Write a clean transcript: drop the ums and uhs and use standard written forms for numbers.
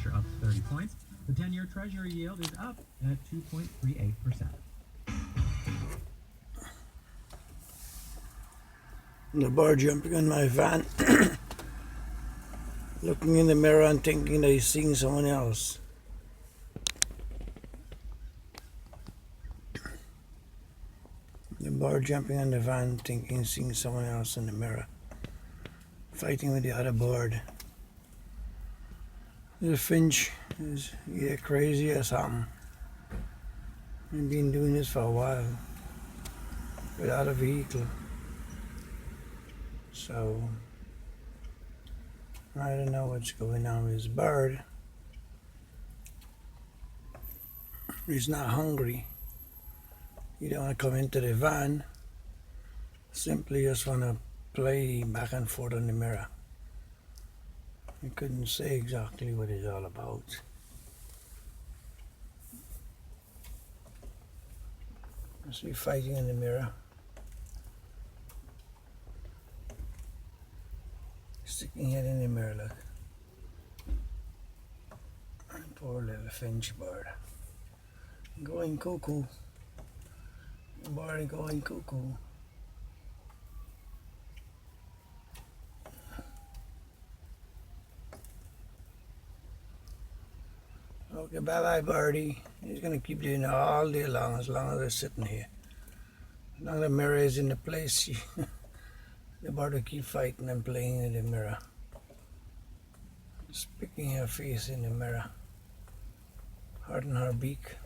pressure up 30 points. The 10-year Treasury yield is up at 2.38%. The bird jumping on my van, looking in the mirror and thinking that he's seeing someone else. The bird jumping on the van, thinking he's seeing someone else in the mirror, fighting with the other bird. The Finch is either crazy or something. I've been doing this for a while without a vehicle, so I don't know what's going on with this bird. He's not hungry. He don't want to come into the van. Simply just want to play back and forth on the mirror. I couldn't say exactly what it's all about. I see fighting in the mirror. Sticking head in the mirror, look. Poor little Finch bird. Going cuckoo. Bird going cuckoo. Okay, bye-bye, birdie. He's gonna keep doing it all day long as they're sitting here. As long as the mirror is in the place, the bird will keep fighting and playing in the mirror. Just picking her face in the mirror, hurting her beak.